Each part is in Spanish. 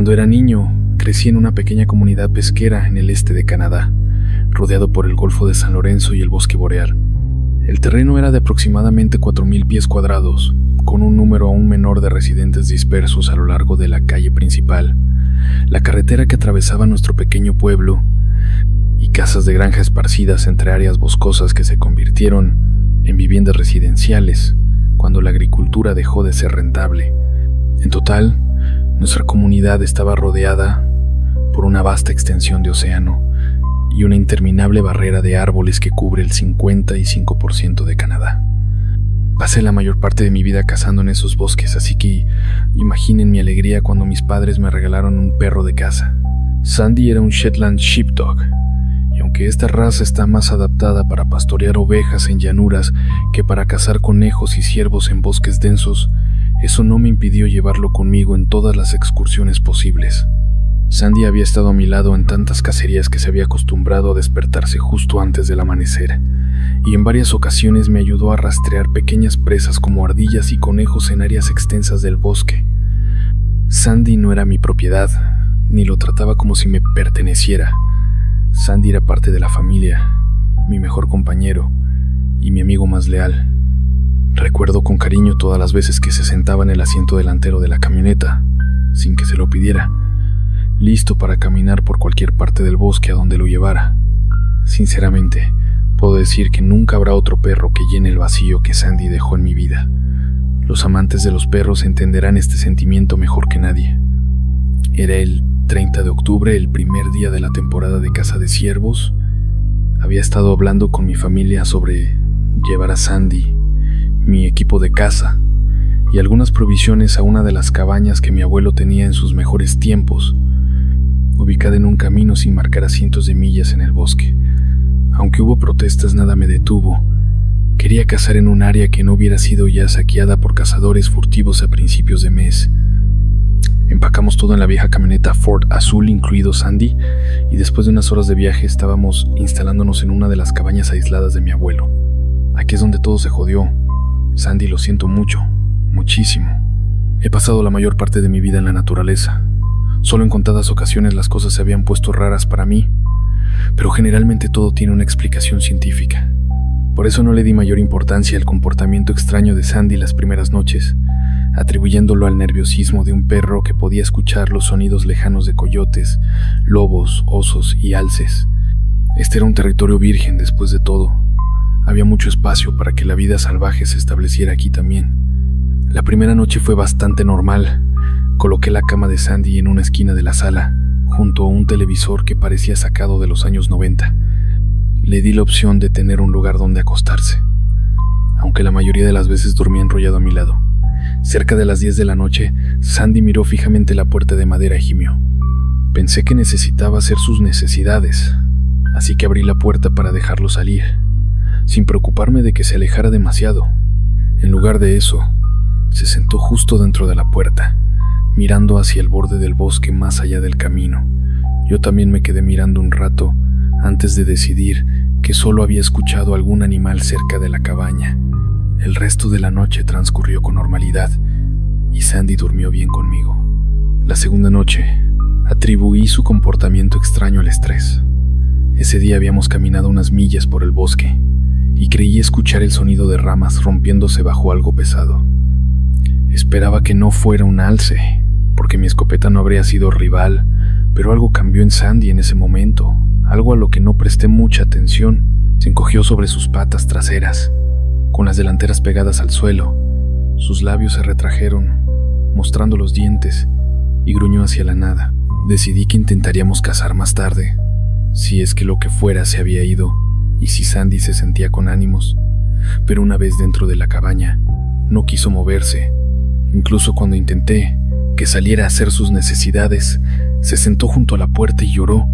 Cuando era niño, crecí en una pequeña comunidad pesquera en el este de Canadá, rodeado por el Golfo de San Lorenzo y el bosque boreal. El terreno era de aproximadamente 4,000 pies cuadrados, con un número aún menor de residentes dispersos a lo largo de la calle principal, la carretera que atravesaba nuestro pequeño pueblo y casas de granja esparcidas entre áreas boscosas que se convirtieron en viviendas residenciales cuando la agricultura dejó de ser rentable. En total, nuestra comunidad estaba rodeada por una vasta extensión de océano y una interminable barrera de árboles que cubre el 55% de Canadá. Pasé la mayor parte de mi vida cazando en esos bosques, así que imaginen mi alegría cuando mis padres me regalaron un perro de caza. Sandy era un Shetland Sheepdog, y aunque esta raza está más adaptada para pastorear ovejas en llanuras que para cazar conejos y ciervos en bosques densos, eso no me impidió llevarlo conmigo en todas las excursiones posibles. Sandy había estado a mi lado en tantas cacerías que se había acostumbrado a despertarse justo antes del amanecer, y en varias ocasiones me ayudó a rastrear pequeñas presas como ardillas y conejos en áreas extensas del bosque. Sandy no era mi propiedad, ni lo trataba como si me perteneciera. Sandy era parte de la familia, mi mejor compañero y mi amigo más leal. Recuerdo con cariño todas las veces que se sentaba en el asiento delantero de la camioneta, sin que se lo pidiera, listo para caminar por cualquier parte del bosque a donde lo llevara. Sinceramente, puedo decir que nunca habrá otro perro que llene el vacío que Sandy dejó en mi vida. Los amantes de los perros entenderán este sentimiento mejor que nadie. Era el 30 de octubre, el primer día de la temporada de caza de ciervos. Había estado hablando con mi familia sobre llevar a Sandy, mi equipo de caza, y algunas provisiones a una de las cabañas que mi abuelo tenía en sus mejores tiempos, ubicada en un camino sin marcar a cientos de millas en el bosque. Aunque hubo protestas, nada me detuvo. Quería cazar en un área que no hubiera sido ya saqueada por cazadores furtivos a principios de mes. Empacamos todo en la vieja camioneta Ford azul, incluido Sandy, y después de unas horas de viaje estábamos instalándonos en una de las cabañas aisladas de mi abuelo. Aquí es donde todo se jodió. Sandy, lo siento mucho, muchísimo. He pasado la mayor parte de mi vida en la naturaleza. Solo en contadas ocasiones las cosas se habían puesto raras para mí, pero generalmente todo tiene una explicación científica. Por eso no le di mayor importancia al comportamiento extraño de Sandy las primeras noches, atribuyéndolo al nerviosismo de un perro que podía escuchar los sonidos lejanos de coyotes, lobos, osos y alces. Este era un territorio virgen después de todo. Había mucho espacio para que la vida salvaje se estableciera aquí también. La primera noche fue bastante normal. Coloqué la cama de Sandy en una esquina de la sala, junto a un televisor que parecía sacado de los años 90. Le di la opción de tener un lugar donde acostarse, aunque la mayoría de las veces dormía enrollado a mi lado. Cerca de las 10 de la noche, Sandy miró fijamente la puerta de madera y gimió. Pensé que necesitaba hacer sus necesidades, así que abrí la puerta para dejarlo salir, sin preocuparme de que se alejara demasiado. En lugar de eso, se sentó justo dentro de la puerta, mirando hacia el borde del bosque más allá del camino. Yo también me quedé mirando un rato antes de decidir que solo había escuchado algún animal cerca de la cabaña. El resto de la noche transcurrió con normalidad y Sandy durmió bien conmigo. La segunda noche, atribuí su comportamiento extraño al estrés. Ese día habíamos caminado unas millas por el bosque y creí escuchar el sonido de ramas rompiéndose bajo algo pesado. Esperaba que no fuera un alce, porque mi escopeta no habría sido rival, pero algo cambió en Sandy en ese momento, algo a lo que no presté mucha atención. Se encogió sobre sus patas traseras, con las delanteras pegadas al suelo. Sus labios se retrajeron, mostrando los dientes, y gruñó hacia la nada. Decidí que intentaríamos cazar más tarde, si es que lo que fuera se había ido, y si Sandy se sentía con ánimos. Pero una vez dentro de la cabaña, no quiso moverse. Incluso cuando intenté que saliera a hacer sus necesidades, se sentó junto a la puerta y lloró,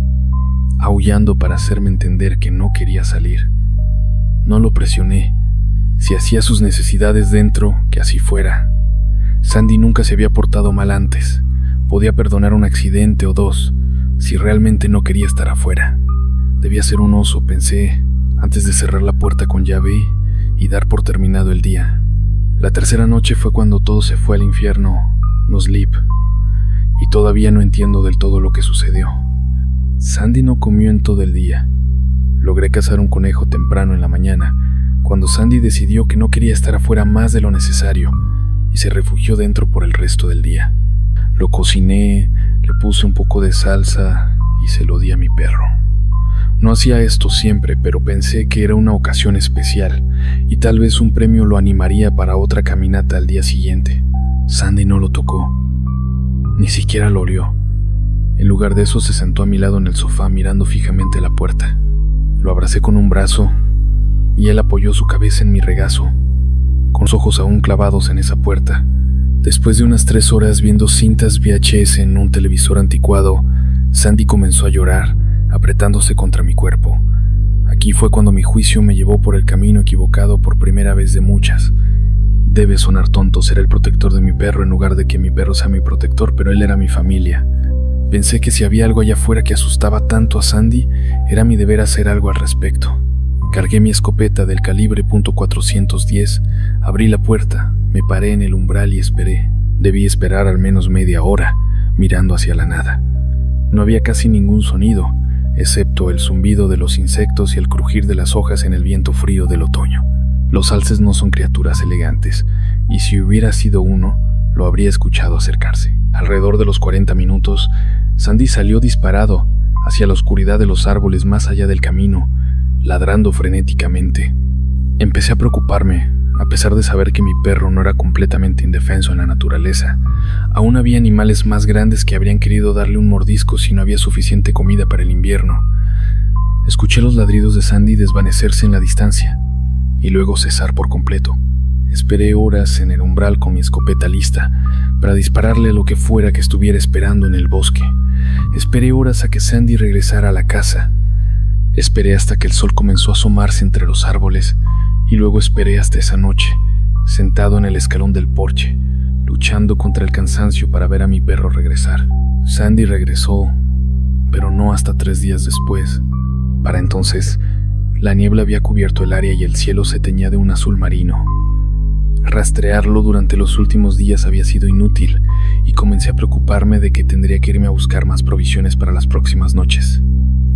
aullando para hacerme entender que no quería salir. No lo presioné. Si hacía sus necesidades dentro, que así fuera. Sandy nunca se había portado mal antes. Podía perdonar un accidente o dos, si realmente no quería estar afuera. Debía ser un oso, pensé, antes de cerrar la puerta con llave y dar por terminado el día. La tercera noche fue cuando todo se fue al infierno, no sleep, y todavía no entiendo del todo lo que sucedió. Sandy no comió en todo el día. Logré cazar un conejo temprano en la mañana, cuando Sandy decidió que no quería estar afuera más de lo necesario y se refugió dentro por el resto del día. Lo cociné, le puse un poco de salsa y se lo di a mi perro. No hacía esto siempre, pero pensé que era una ocasión especial y tal vez un premio lo animaría para otra caminata al día siguiente. Sandy no lo tocó, ni siquiera lo olió. En lugar de eso se sentó a mi lado en el sofá mirando fijamente la puerta. Lo abracé con un brazo y él apoyó su cabeza en mi regazo, con los ojos aún clavados en esa puerta. Después de unas 3 horas viendo cintas VHS en un televisor anticuado, Sandy comenzó a llorar, apretándose contra mi cuerpo. Aquí fue cuando mi juicio me llevó por el camino equivocado por primera vez de muchas. Debe sonar tonto ser el protector de mi perro en lugar de que mi perro sea mi protector, pero él era mi familia. Pensé que si había algo allá afuera que asustaba tanto a Sandy, era mi deber hacer algo al respecto. Cargué mi escopeta del calibre .410, abrí la puerta, me paré en el umbral y esperé. Debí esperar al menos media hora, mirando hacia la nada. No había casi ningún sonido, excepto el zumbido de los insectos y el crujir de las hojas en el viento frío del otoño. Los alces no son criaturas elegantes, y si hubiera sido uno, lo habría escuchado acercarse. Alrededor de los 40 minutos, Sandy salió disparado hacia la oscuridad de los árboles más allá del camino, ladrando frenéticamente. Empecé a preocuparme, a pesar de saber que mi perro no era completamente indefenso en la naturaleza. Aún había animales más grandes que habrían querido darle un mordisco si no había suficiente comida para el invierno. Escuché los ladridos de Sandy desvanecerse en la distancia y luego cesar por completo. Esperé horas en el umbral con mi escopeta lista para dispararle a lo que fuera que estuviera esperando en el bosque. Esperé horas a que Sandy regresara a la casa. Esperé hasta que el sol comenzó a asomarse entre los árboles y luego esperé hasta esa noche, sentado en el escalón del porche, luchando contra el cansancio para ver a mi perro regresar. Sandy regresó, pero no hasta 3 días después. Para entonces, la niebla había cubierto el área y el cielo se teñía de un azul marino. Rastrearlo durante los últimos días había sido inútil y comencé a preocuparme de que tendría que irme a buscar más provisiones para las próximas noches.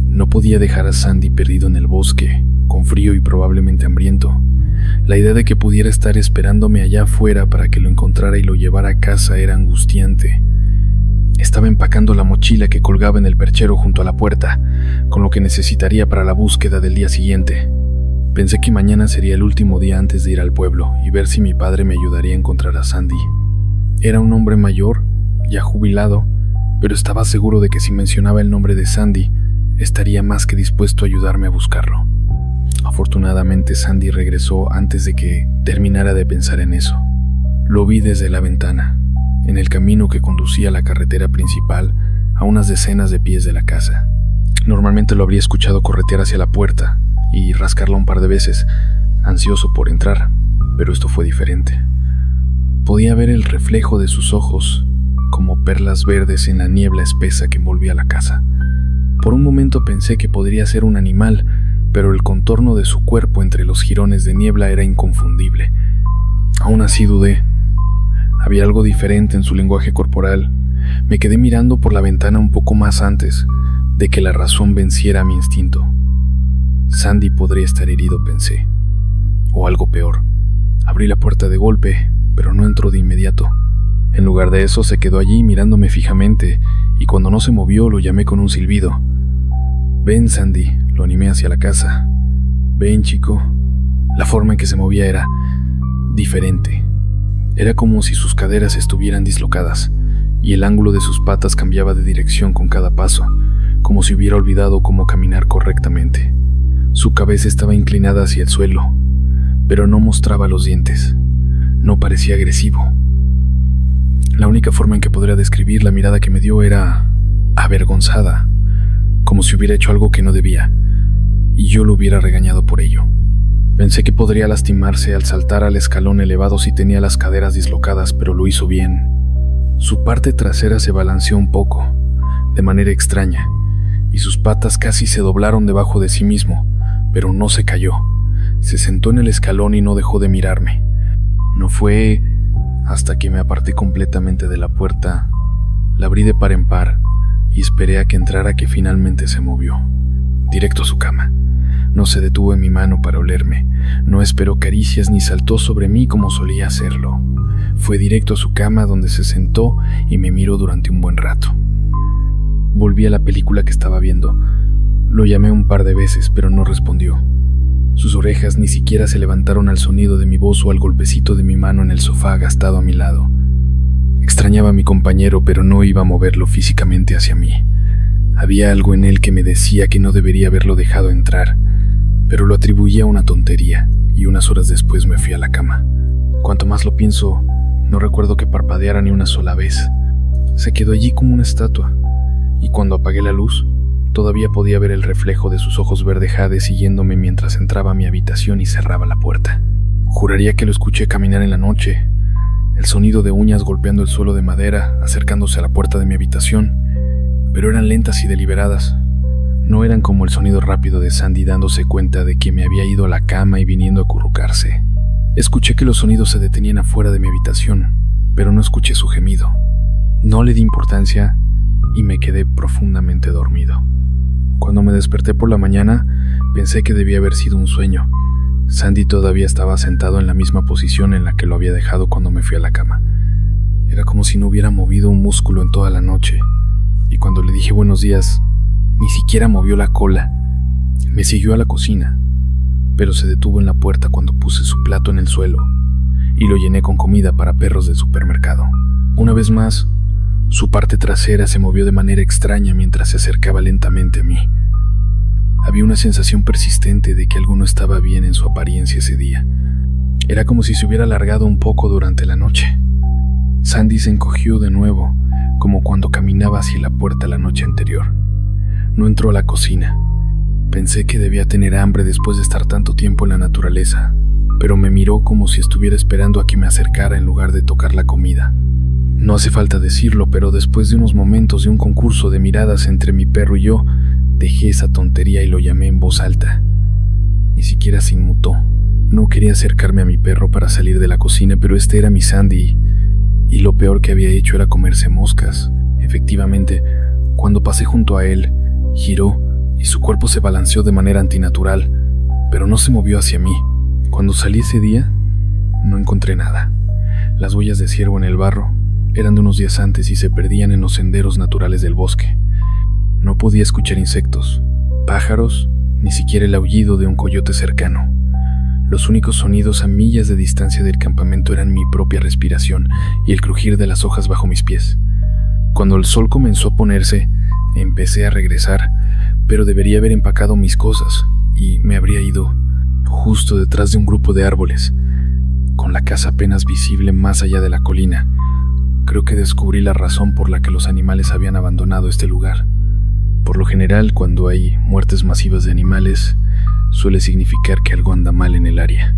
No podía dejar a Sandy perdido en el bosque, con frío y probablemente hambriento. La idea de que pudiera estar esperándome allá afuera para que lo encontrara y lo llevara a casa era angustiante. Estaba empacando la mochila que colgaba en el perchero junto a la puerta, con lo que necesitaría para la búsqueda del día siguiente. Pensé que mañana sería el último día antes de ir al pueblo y ver si mi padre me ayudaría a encontrar a Sandy. Era un hombre mayor, ya jubilado, pero estaba seguro de que si mencionaba el nombre de Sandy, estaría más que dispuesto a ayudarme a buscarlo. Afortunadamente, Sandy regresó antes de que terminara de pensar en eso. Lo vi desde la ventana, en el camino que conducía a la carretera principal, a unas decenas de pies de la casa. Normalmente lo habría escuchado corretear hacia la puerta y rascarla un par de veces, ansioso por entrar, pero esto fue diferente. Podía ver el reflejo de sus ojos, como perlas verdes en la niebla espesa que envolvía la casa. Por un momento pensé que podría ser un animal, pero el contorno de su cuerpo entre los jirones de niebla era inconfundible. Aún así dudé. Había algo diferente en su lenguaje corporal. Me quedé mirando por la ventana un poco más antes de que la razón venciera a mi instinto. Sandy podría estar herido, pensé. O algo peor. Abrí la puerta de golpe, pero no entró de inmediato. En lugar de eso, se quedó allí mirándome fijamente, y cuando no se movió, lo llamé con un silbido. «Ven, Sandy», lo animé hacia la casa. «Ven, chico». La forma en que se movía era diferente. Era como si sus caderas estuvieran dislocadas, y el ángulo de sus patas cambiaba de dirección con cada paso, como si hubiera olvidado cómo caminar correctamente. Su cabeza estaba inclinada hacia el suelo, pero no mostraba los dientes. No parecía agresivo. La única forma en que podría describir la mirada que me dio era avergonzada, como si hubiera hecho algo que no debía, y yo lo hubiera regañado por ello. Pensé que podría lastimarse al saltar al escalón elevado si tenía las caderas dislocadas, pero lo hizo bien. Su parte trasera se balanceó un poco, de manera extraña, y sus patas casi se doblaron debajo de sí mismo, pero no se cayó. Se sentó en el escalón y no dejó de mirarme. No fue hasta que me aparté completamente de la puerta La abrí de par en par y esperé a que entrara, que finalmente se movió. Directo a su cama. No se detuvo en mi mano para olerme, no esperó caricias ni saltó sobre mí como solía hacerlo. Fue directo a su cama, donde se sentó y me miró durante un buen rato. Volví a la película que estaba viendo. Lo llamé un par de veces, pero no respondió. Sus orejas ni siquiera se levantaron al sonido de mi voz o al golpecito de mi mano en el sofá agastado a mi lado. Extrañaba a mi compañero, pero no iba a moverlo físicamente hacia mí. Había algo en él que me decía que no debería haberlo dejado entrar, pero lo atribuía a una tontería, y unas horas después me fui a la cama. Cuanto más lo pienso, no recuerdo que parpadeara ni una sola vez. Se quedó allí como una estatua, y cuando apagué la luz, todavía podía ver el reflejo de sus ojos verde jade siguiéndome mientras entraba a mi habitación y cerraba la puerta. Juraría que lo escuché caminar en la noche, el sonido de uñas golpeando el suelo de madera, acercándose a la puerta de mi habitación, pero eran lentas y deliberadas. No eran como el sonido rápido de Sandy dándose cuenta de que me había ido a la cama y viniendo a acurrucarse. Escuché que los sonidos se detenían afuera de mi habitación, pero no escuché su gemido. No le di importancia y me quedé profundamente dormido. Cuando me desperté por la mañana, pensé que debía haber sido un sueño. Sandy todavía estaba sentado en la misma posición en la que lo había dejado cuando me fui a la cama. Era como si no hubiera movido un músculo en toda la noche, y cuando le dije buenos días, ni siquiera movió la cola. Me siguió a la cocina, pero se detuvo en la puerta cuando puse su plato en el suelo y lo llené con comida para perros del supermercado. Una vez más, su parte trasera se movió de manera extraña mientras se acercaba lentamente a mí. Había una sensación persistente de que algo no estaba bien en su apariencia ese día. Era como si se hubiera alargado un poco durante la noche. Sandy se encogió de nuevo, como cuando caminaba hacia la puerta la noche anterior. No entró a la cocina. Pensé que debía tener hambre después de estar tanto tiempo en la naturaleza, pero me miró como si estuviera esperando a que me acercara en lugar de tocar la comida. No hace falta decirlo, pero después de unos momentos de un concurso de miradas entre mi perro y yo, dejé esa tontería y lo llamé en voz alta. Ni siquiera se inmutó. No quería acercarme a mi perro para salir de la cocina, pero este era mi Sandy, y lo peor que había hecho era comerse moscas. Efectivamente, cuando pasé junto a él, giró y su cuerpo se balanceó de manera antinatural, pero no se movió hacia mí. Cuando salí ese día, no encontré nada. Las huellas de ciervo en el barro eran de unos días antes y se perdían en los senderos naturales del bosque. No podía escuchar insectos, pájaros, ni siquiera el aullido de un coyote cercano. Los únicos sonidos a millas de distancia del campamento eran mi propia respiración y el crujir de las hojas bajo mis pies. Cuando el sol comenzó a ponerse, empecé a regresar, pero debería haber empacado mis cosas y me habría ido justo detrás de un grupo de árboles, con la casa apenas visible más allá de la colina. Creo que descubrí la razón por la que los animales habían abandonado este lugar. Por lo general, cuando hay muertes masivas de animales, suele significar que algo anda mal en el área,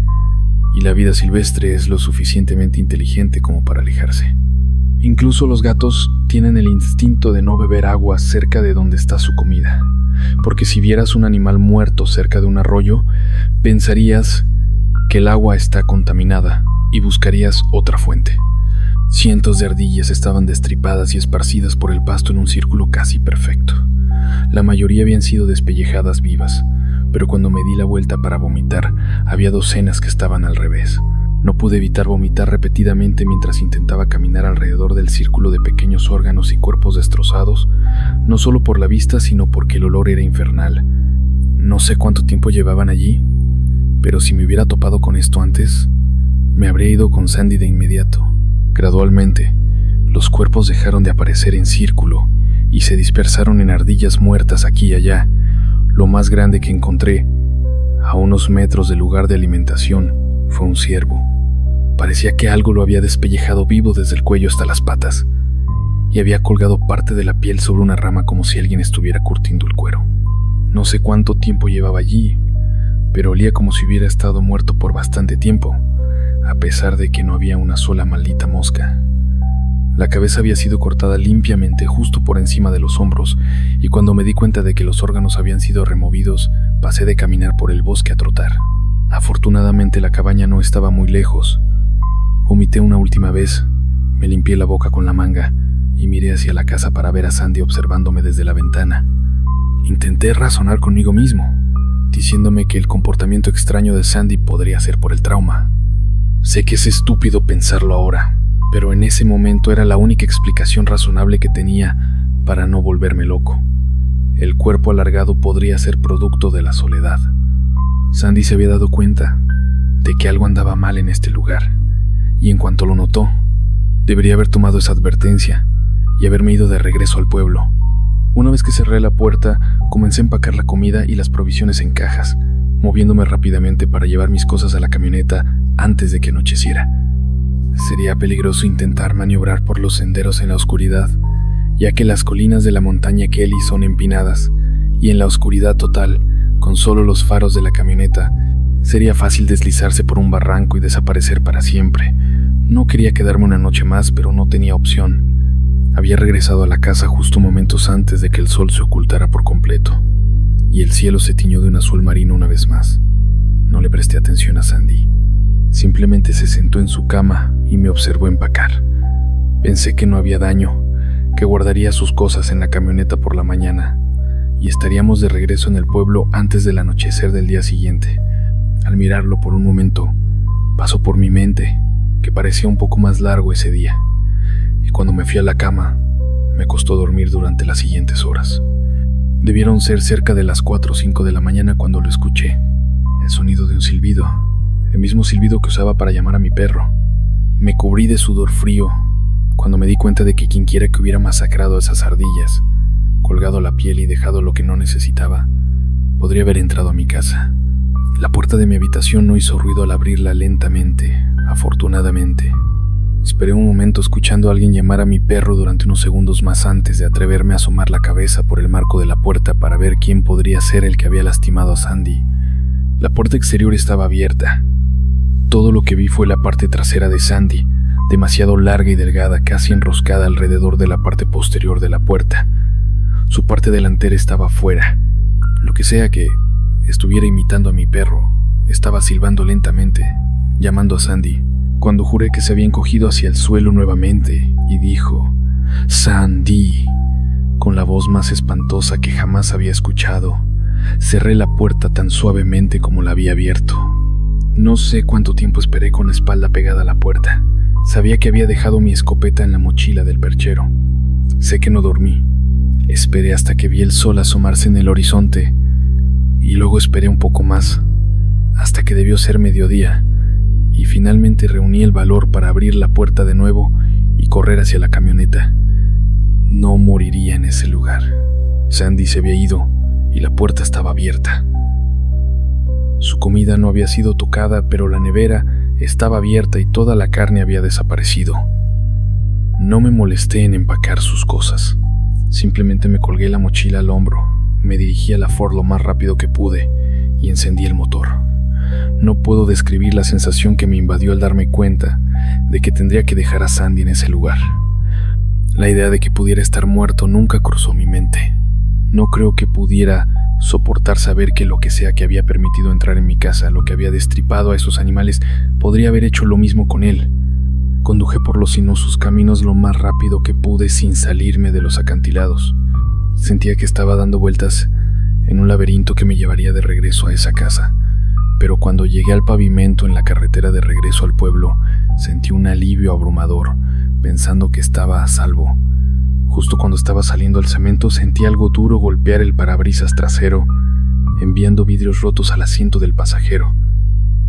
y la vida silvestre es lo suficientemente inteligente como para alejarse. Incluso los gatos tienen el instinto de no beber agua cerca de donde está su comida, porque si vieras un animal muerto cerca de un arroyo, pensarías que el agua está contaminada y buscarías otra fuente. Cientos de ardillas estaban destripadas y esparcidas por el pasto en un círculo casi perfecto. La mayoría habían sido despellejadas vivas, pero cuando me di la vuelta para vomitar, había docenas que estaban al revés. No pude evitar vomitar repetidamente mientras intentaba caminar alrededor del círculo de pequeños órganos y cuerpos destrozados, no solo por la vista, sino porque el olor era infernal. No sé cuánto tiempo llevaban allí, pero si me hubiera topado con esto antes, me habría ido con Sandy de inmediato. Gradualmente, los cuerpos dejaron de aparecer en círculo y se dispersaron en ardillas muertas aquí y allá. Lo más grande que encontré, a unos metros del lugar de alimentación, fue un ciervo. Parecía que algo lo había despellejado vivo desde el cuello hasta las patas, y había colgado parte de la piel sobre una rama como si alguien estuviera curtiendo el cuero. No sé cuánto tiempo llevaba allí, pero olía como si hubiera estado muerto por bastante tiempo, a pesar de que no había una sola maldita mosca. La cabeza había sido cortada limpiamente justo por encima de los hombros, y cuando me di cuenta de que los órganos habían sido removidos, pasé de caminar por el bosque a trotar. Afortunadamente la cabaña no estaba muy lejos. Vomité una última vez, me limpié la boca con la manga y miré hacia la casa para ver a Sandy observándome desde la ventana. Intenté razonar conmigo mismo, diciéndome que el comportamiento extraño de Sandy podría ser por el trauma. Sé que es estúpido pensarlo ahora, pero en ese momento era la única explicación razonable que tenía para no volverme loco. El cuerpo alargado podría ser producto de la soledad. Sandy se había dado cuenta de que algo andaba mal en este lugar, y en cuanto lo notó, debería haber tomado esa advertencia y haberme ido de regreso al pueblo. Una vez que cerré la puerta, comencé a empacar la comida y las provisiones en cajas, moviéndome rápidamente para llevar mis cosas a la camioneta antes de que anocheciera. Sería peligroso intentar maniobrar por los senderos en la oscuridad, ya que las colinas de la montaña Kelly son empinadas, y en la oscuridad total, con solo los faros de la camioneta, sería fácil deslizarse por un barranco y desaparecer para siempre. No quería quedarme una noche más, pero no tenía opción. Había regresado a la casa justo momentos antes de que el sol se ocultara por completo, y el cielo se tiñó de un azul marino una vez más. No le presté atención a Sandy. Simplemente se sentó en su cama y me observó empacar. Pensé que no había daño, que guardaría sus cosas en la camioneta por la mañana, y estaríamos de regreso en el pueblo antes del anochecer del día siguiente. Al mirarlo por un momento, pasó por mi mente que parecía un poco más largo ese día, y cuando me fui a la cama, me costó dormir durante las siguientes horas. Debieron ser cerca de las 4 o 5 de la mañana cuando lo escuché, el sonido de un silbido, el mismo silbido que usaba para llamar a mi perro. Me cubrí de sudor frío cuando me di cuenta de que quienquiera que hubiera masacrado a esas ardillas, colgado la piel y dejado lo que no necesitaba, podría haber entrado a mi casa. La puerta de mi habitación no hizo ruido al abrirla lentamente, afortunadamente. Esperé un momento escuchando a alguien llamar a mi perro durante unos segundos más antes de atreverme a asomar la cabeza por el marco de la puerta para ver quién podría ser el que había lastimado a Sandy. La puerta exterior estaba abierta. Todo lo que vi fue la parte trasera de Sandy, demasiado larga y delgada, casi enroscada alrededor de la parte posterior de la puerta. Su parte delantera estaba afuera. Lo que sea que estuviera imitando a mi perro, estaba silbando lentamente, llamando a Sandy, cuando juré que se había encogido hacia el suelo nuevamente y dijo, «Sandy», con la voz más espantosa que jamás había escuchado. Cerré la puerta tan suavemente como la había abierto. No sé cuánto tiempo esperé con la espalda pegada a la puerta. Sabía que había dejado mi escopeta en la mochila del perchero. Sé que no dormí. Esperé hasta que vi el sol asomarse en el horizonte, y luego esperé un poco más, hasta que debió ser mediodía, y finalmente reuní el valor para abrir la puerta de nuevo y correr hacia la camioneta. No moriría en ese lugar. Sandy se había ido y la puerta estaba abierta. Su comida no había sido tocada, pero la nevera estaba abierta y toda la carne había desaparecido. No me molesté en empacar sus cosas. Simplemente me colgué la mochila al hombro, me dirigí a la Ford lo más rápido que pude y encendí el motor. No puedo describir la sensación que me invadió al darme cuenta de que tendría que dejar a Sandy en ese lugar. La idea de que pudiera estar muerto nunca cruzó mi mente. No creo que pudiera soportar saber que lo que sea que había permitido entrar en mi casa, lo que había destripado a esos animales, podría haber hecho lo mismo con él. Conduje por los sinuosos caminos lo más rápido que pude sin salirme de los acantilados. Sentía que estaba dando vueltas en un laberinto que me llevaría de regreso a esa casa, pero cuando llegué al pavimento en la carretera de regreso al pueblo, sentí un alivio abrumador, pensando que estaba a salvo. Justo cuando estaba saliendo al cemento, sentí algo duro golpear el parabrisas trasero, enviando vidrios rotos al asiento del pasajero.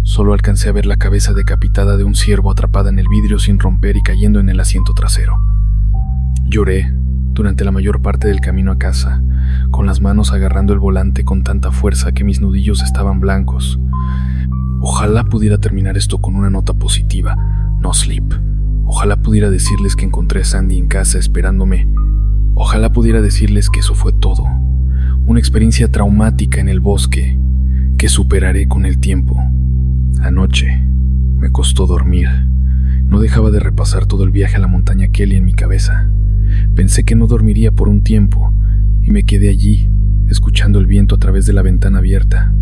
Solo alcancé a ver la cabeza decapitada de un ciervo atrapada en el vidrio sin romper y cayendo en el asiento trasero. Lloré durante la mayor parte del camino a casa, con las manos agarrando el volante con tanta fuerza que mis nudillos estaban blancos. Ojalá pudiera terminar esto con una nota positiva, no sleep. Ojalá pudiera decirles que encontré a Sandy en casa esperándome. Ojalá pudiera decirles que eso fue todo. Una experiencia traumática en el bosque que superaré con el tiempo. Anoche me costó dormir. No dejaba de repasar todo el viaje a la montaña Kelly en mi cabeza. Pensé que no dormiría por un tiempo y me quedé allí, escuchando el viento a través de la ventana abierta.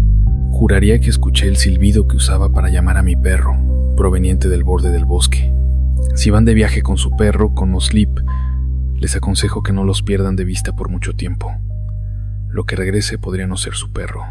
Juraría que escuché el silbido que usaba para llamar a mi perro, proveniente del borde del bosque. Si van de viaje con su perro, con no sleep, Les aconsejo que no los pierdan de vista por mucho tiempo. Lo que regrese podría no ser su perro.